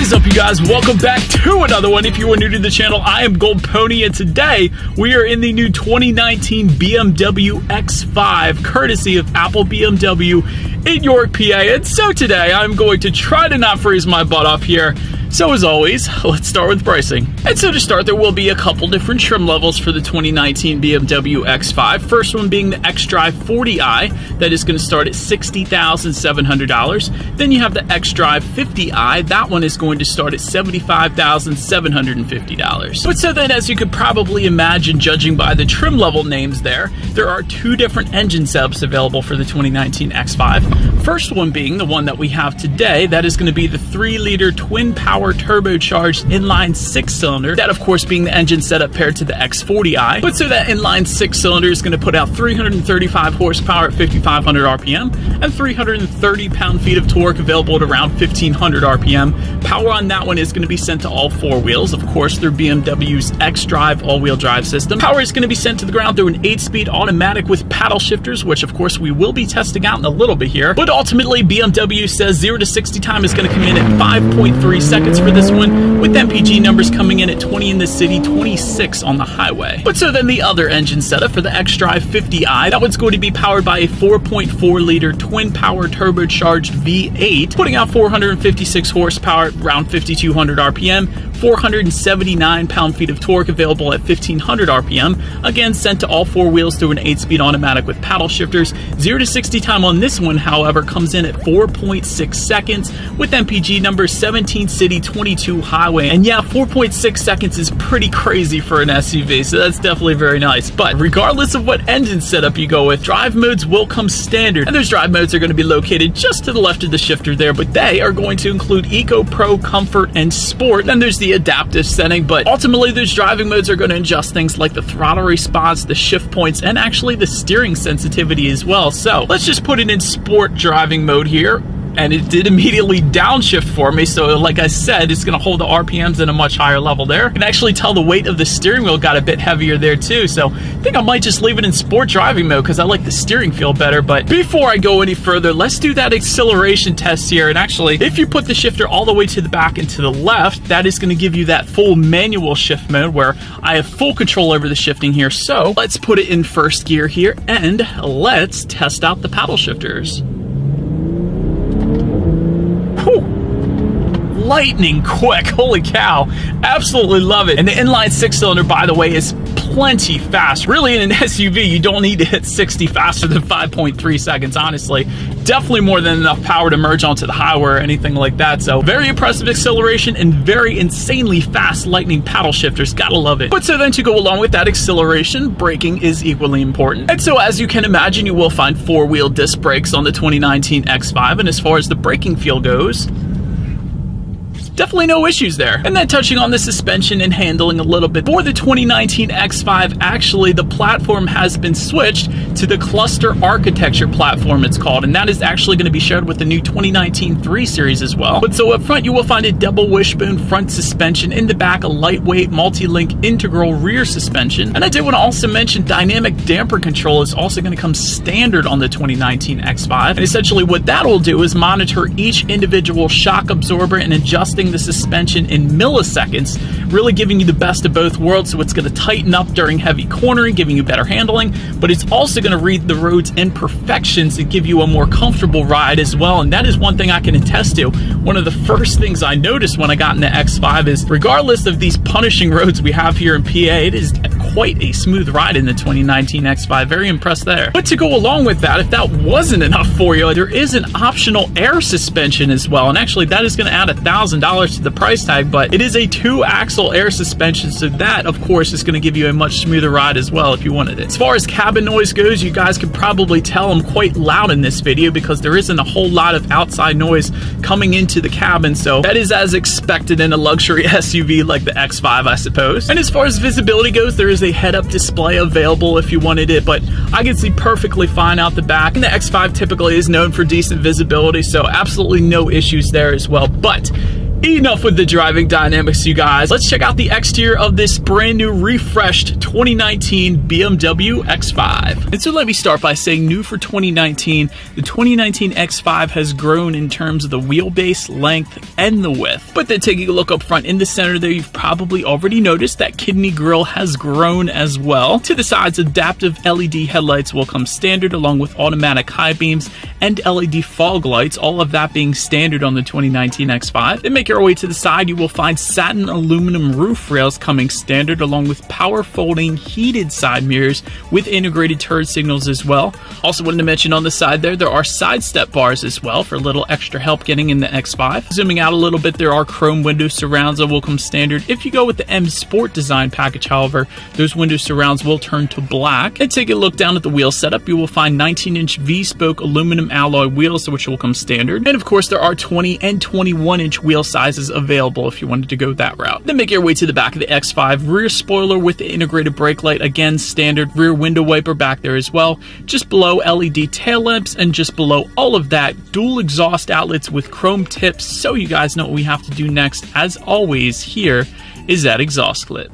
is up, you guys? Welcome back to another one. If you are new to the channel, I am Gold Pony, and today we are in the new 2019 BMW X5, courtesy of Apple BMW in York, PA. And so today I'm going to try to not freeze my butt off here. So as always, let's start with pricing. And so to start, there will be a couple different trim levels for the 2019 BMW X5. First one being the xDrive 40i, that is going to start at $60,700. Then you have the xDrive 50i, that one is going to start at $75,750. But so then, as you could probably imagine, judging by the trim level names there are two different engine setups available for the 2019 X5. First one being the one that we have today, that is going to be the 3-liter twin-power turbocharged inline 6-cylinder, that of course being the engine setup paired to the X40i. But so that inline 6-cylinder is going to put out 335 horsepower at 5,500 RPM and 330 pound-feet of torque available at around 1,500 RPM. Power on that one is going to be sent to all four wheels, of course through BMW's xDrive all-wheel drive system. Power is going to be sent to the ground through an 8-speed automatic with paddle shifters, which of course we will be testing out in a little bit here. But ultimately, BMW says 0 to 60 time is going to come in at 5.3 seconds for this one, with MPG numbers coming in at 20 in the city, 26 on the highway. But so then the other engine setup for the xDrive 50i, that one's going to be powered by a 4.4-liter twin-power turbocharged V8, putting out 456 horsepower at around 5,200 RPM, 479 pound-feet of torque available at 1,500 RPM, again sent to all four wheels through an 8-speed automatic with paddle shifters. 0 to 60 time on this one, however, comes in at 4.6 seconds, with MPG numbers 17 city, 22 highway. And yeah, 4.6 seconds is pretty crazy for an SUV, so that's definitely very nice. But regardless of what engine setup you go with, drive modes will come standard, and those drive modes are going to be located just to the left of the shifter there, but they are going to include Eco, Pro, Comfort, and Sport. Then there's the adaptive setting, but ultimately those driving modes are going to adjust things like the throttle response, the shift points, and actually the steering sensitivity as well. So let's just put it in Sport driving mode here. And it did immediately downshift for me, so like I said, it's going to hold the RPMs at a much higher level there. You can actually tell the weight of the steering wheel got a bit heavier there too, so I think I might just leave it in sport driving mode because I like the steering feel better. But before I go any further, let's do that acceleration test here. And actually, if you put the shifter all the way to the back and to the left, that is going to give you that full manual shift mode where I have full control over the shifting here. So let's put it in first gear here and let's test out the paddle shifters. Whew. Lightning quick, holy cow, absolutely love it. And the inline 6-cylinder, by the way, is plenty fast. Really, in an SUV, you don't need to hit 60 faster than 5.3 seconds, honestly. Definitely more than enough power to merge onto the highway or anything like that. So very impressive acceleration and very insanely fast lightning paddle shifters, gotta love it. But so then to go along with that acceleration, braking is equally important. And so as you can imagine, you will find 4-wheel disc brakes on the 2019 X5, and as far as the braking feel goes, definitely no issues there. And then touching on the suspension and handling a little bit, for the 2019 X5, actually the platform has been switched to the cluster architecture platform, it's called, and that is actually going to be shared with the new 2019 3 Series as well. But so up front, you will find a double wishbone front suspension, in the back a lightweight multi-link integral rear suspension. And I did want to also mention dynamic damper control is also going to come standard on the 2019 X5, and essentially what that will do is monitor each individual shock absorber and adjusting the suspension in milliseconds, really giving you the best of both worlds. So it's going to tighten up during heavy cornering, giving you better handling, but it's also going to read the road's imperfections and give you a more comfortable ride as well. And that is one thing I can attest to. One of the first things I noticed when I got in the X5 is, regardless of these punishing roads we have here in PA, it is quite a smooth ride in the 2019 X5. Very impressed there. But to go along with that, if that wasn't enough for you, there is an optional air suspension as well. And actually that is going to add $1,000 to the price tag, but it is a 2-axle air suspension, so that of course is going to give you a much smoother ride as well if you wanted it. As far as cabin noise goes, you guys can probably tell I'm quite loud in this video because there isn't a whole lot of outside noise coming into the cabin, so that is as expected in a luxury SUV like the X5, I suppose. And as far as visibility goes, there is a head-up display available if you wanted it, but I can see perfectly fine out the back, and the X5 typically is known for decent visibility, so absolutely no issues there as well. But Enough with the driving dynamics, you guys. Let's check out the exterior of this brand new refreshed 2019 BMW X5. And so let me start by saying new for 2019, the 2019 X5 has grown in terms of the wheelbase, length, and the width. But then taking a look up front in the center there, you've probably already noticed that kidney grille has grown as well. To the sides, adaptive LED headlights will come standard along with automatic high beams and LED fog lights, all of that being standard on the 2019 X5. Then make your way to the side, you will find satin aluminum roof rails coming standard along with power folding heated side mirrors with integrated turn signals as well. Also wanted to mention on the side there are side step bars as well for a little extra help getting in the X5. Zooming out a little bit, there are chrome window surrounds that will come standard. If you go with the M Sport design package, however, those window surrounds will turn to black. And take a look down at the wheel setup, you will find 19-inch V-spoke aluminum alloy wheels, which will come standard. And of course, there are 20 and 21-inch wheel sizes available if you wanted to go that route. Then make your way to the back of the X5. Rear spoiler with the integrated brake light, again standard. Rear window wiper back there as well. Just below, LED tail lamps, and just below all of that, dual exhaust outlets with chrome tips. So you guys know what we have to do next. As always, here is that exhaust clip.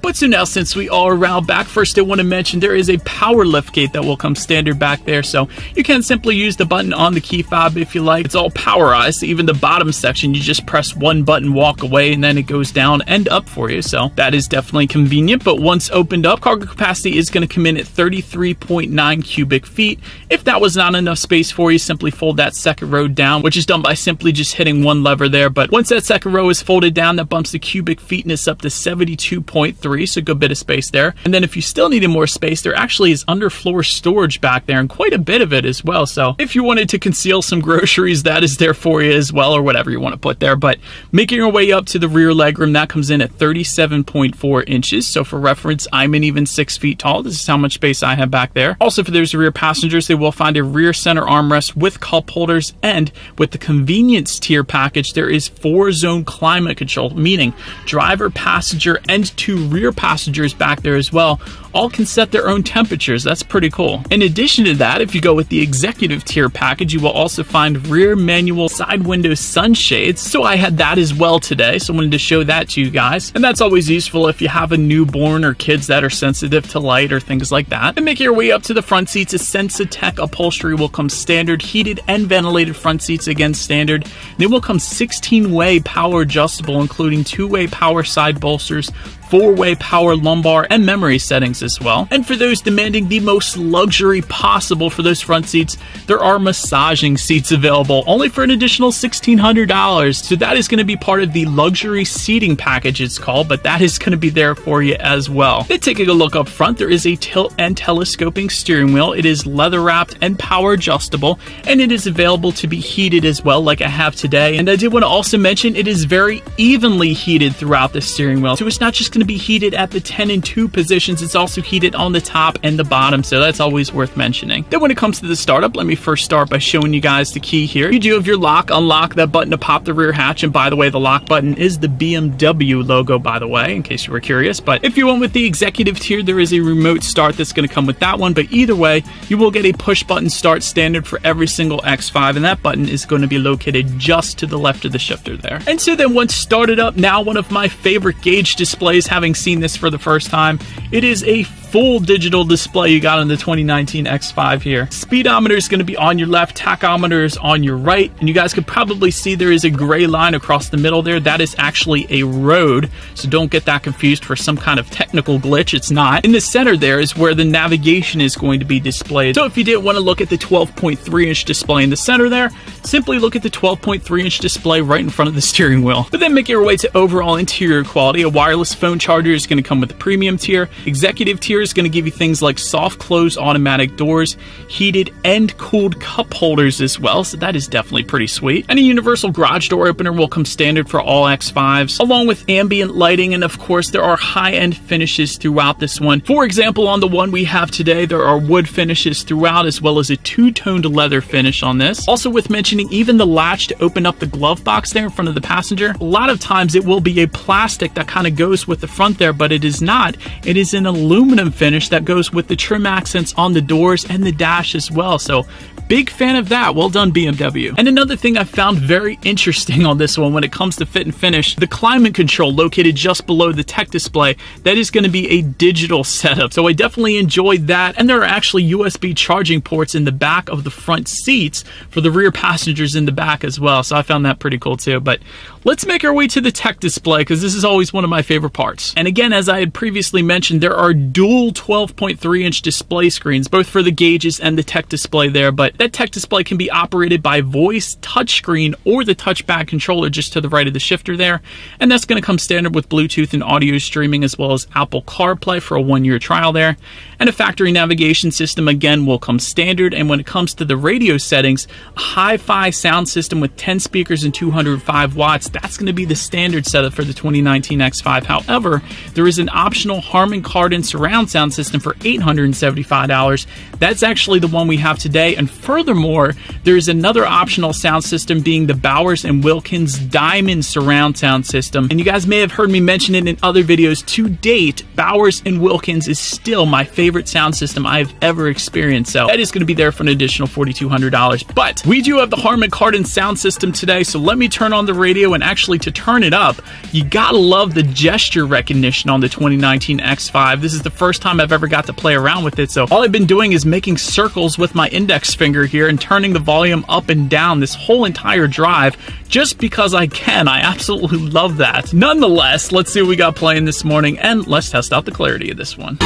But so now, since we are around back, first I want to mention there is a power lift gate that will come standard back there, so you can simply use the button on the key fob if you like. It's all powerized, even the bottom section, you just press one button, walk away, and then it goes down and up for you, so that is definitely convenient. But once opened up, cargo capacity is going to come in at 33.9 cubic feet. If that was not enough space for you, simply fold that second row down, which is done by simply just hitting one lever there. But once that second row is folded down, that bumps the cubic feetness up to 72.3. So a good bit of space there. And then if you still needed more space, there actually is underfloor storage back there, and quite a bit of it as well. So if you wanted to conceal some groceries, that is there for you as well, or whatever you want to put there. But making your way up to the rear legroom, that comes in at 37.4 inches. So for reference, I'm an even 6 feet tall. This is how much space I have back there. Also, for those rear passengers, they will find a rear center armrest with cup holders, and with the convenience tier package, there is 4-zone climate control, meaning driver, passenger, and 2 rear passengers back there as well all can set their own temperatures. That's pretty cool. In addition to that, if you go with the executive tier package, you will also find rear manual side window sunshades. So I had that as well today, so I wanted to show that to you guys. And that's always useful if you have a newborn or kids that are sensitive to light or things like that. And make your way up to the front seats, a Sensatech upholstery will come standard. Heated and ventilated front seats, again standard. They will come 16-way power adjustable, including 2-way power side bolsters, 4-way power lumbar, and memory settings as well. And for those demanding the most luxury possible for those front seats, there are massaging seats available, only for an additional $1,600. So that is going to be part of the luxury seating package, it's called, but that is going to be there for you as well. Then taking a look up front, there is a tilt and telescoping steering wheel. It is leather wrapped and power adjustable, and it is available to be heated as well, like I have today. And I did want to also mention it is very evenly heated throughout the steering wheel, so it's not just going to be heated at the 10 and 2 positions, it's also heated on the top and the bottom, so that's always worth mentioning. Then when it comes to the startup, let me first start by showing you guys the key here. You do have your lock, unlock, that button to pop the rear hatch, and by the way, the lock button is the BMW logo, by the way, in case you were curious. But if you went with the executive tier, there is a remote start that's going to come with that one, but either way, you will get a push button start standard for every single X5, and that button is going to be located just to the left of the shifter there. And so then once started up, now one of my favorite gauge displays, having seen this for the first time, it is a full digital display you got on the 2019 X5 here. Speedometer is going to be on your left, tachometer is on your right, and you guys could probably see there is a gray line across the middle there. That is actually a road, so don't get that confused for some kind of technical glitch. It's not. In the center there is where the navigation is going to be displayed. So if you didn't want to look at the 12.3-inch display in the center there, simply look at the 12.3-inch display right in front of the steering wheel. But then make your way to overall interior quality. A wireless phone charger is going to come with the premium tier. Executive tier here is going to give you things like soft close automatic doors, heated and cooled cup holders as well, so that is definitely pretty sweet. And a universal garage door opener will come standard for all X5s, along with ambient lighting, and of course there are high-end finishes throughout this one. For example, on the one we have today, there are wood finishes throughout, as well as a two-toned leather finish on this. Also worth mentioning, even the latch to open up the glove box there in front of the passenger, a lot of times it will be a plastic that kind of goes with the front there, but it is not. It is an aluminum finish that goes with the trim accents on the doors and the dash as well. So big fan of that. Well done, BMW. And another thing I found very interesting on this one when it comes to fit and finish, the climate control located just below the tech display, that is going to be a digital setup. So I definitely enjoyed that. And there are actually USB charging ports in the back of the front seats for the rear passengers in the back as well. So I found that pretty cool too. But let's make our way to the tech display, because this is always one of my favorite parts. And again, as I had previously mentioned, there are dual 12.3-inch display screens, both for the gauges and the tech display there. But that tech display can be operated by voice, touchscreen, or the touchpad controller just to the right of the shifter there. And that's going to come standard with Bluetooth and audio streaming, as well as Apple CarPlay for a 1-year trial there. And a factory navigation system, again, will come standard. And when it comes to the radio settings, a hi-fi sound system with 10 speakers and 205 watts, that's going to be the standard setup for the 2019 X5. However, there is an optional Harman Kardon surround sound system for $875. That's actually the one we have today. And furthermore, there is another optional sound system, being the Bowers & Wilkins Diamond surround sound system. And you guys may have heard me mention it in other videos. To date, Bowers & Wilkins is still my favorite sound system I've ever experienced. So that is going to be there for an additional $4,200. But we do have the Harman Kardon sound system today. So let me turn on the radio, and actually to turn it up, you gotta love the gesture recognition on the 2019 X5. This is the first time I've ever got to play around with it. So all I've been doing is making circles with my index finger here and turning the volume up and down this whole entire drive just because I can. I absolutely love that. Nonetheless, let's see what we got playing this morning, and let's test out the clarity of this one.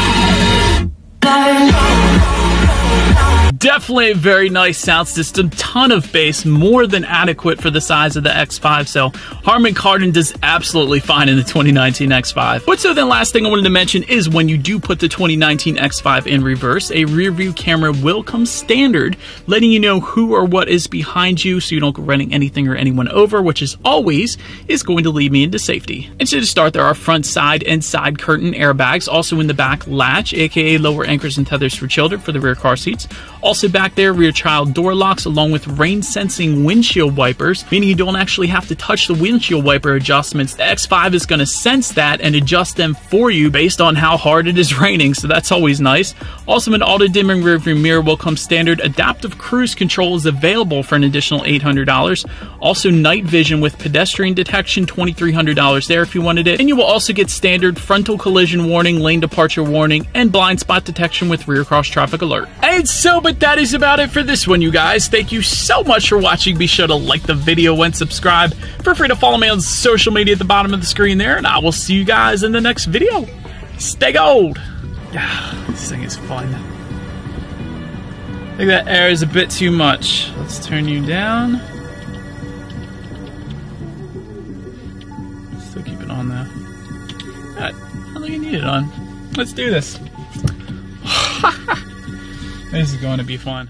Definitely a very nice sound system, ton of bass, more than adequate for the size of the X5, so Harman Kardon does absolutely fine in the 2019 X5. But so then last thing I wanted to mention is when you do put the 2019 X5 in reverse, a rear view camera will come standard, letting you know who or what is behind you so you don't go running anything or anyone over, which is always going to lead me into safety. And so to start, there are front, side, and side curtain airbags, also in the back latch, aka lower anchors and tethers for children for the rear car seats. Also back there, rear child door locks, along with rain sensing windshield wipers, meaning you don't actually have to touch the windshield wiper adjustments. The X5 is going to sense that and adjust them for you based on how hard it is raining, so that's always nice. Also, an auto dimming rear view mirror will come standard. Adaptive cruise control is available for an additional $800. Also night vision with pedestrian detection, $2,300 there if you wanted it. And you will also get standard frontal collision warning, lane departure warning, and blind spot detection with rear cross traffic alert. And so, but that is about it for this one, you guys. Thank you so much for watching. Be sure to like the video and subscribe. Feel free to follow me on social media at the bottom of the screen there, and I will see you guys in the next video. Stay gold. Yeah, this thing is fun. I think that air is a bit too much. Let's turn you down. Still keep it on though. Alright, I don't think I need it on. Let's do this. This is going to be fun.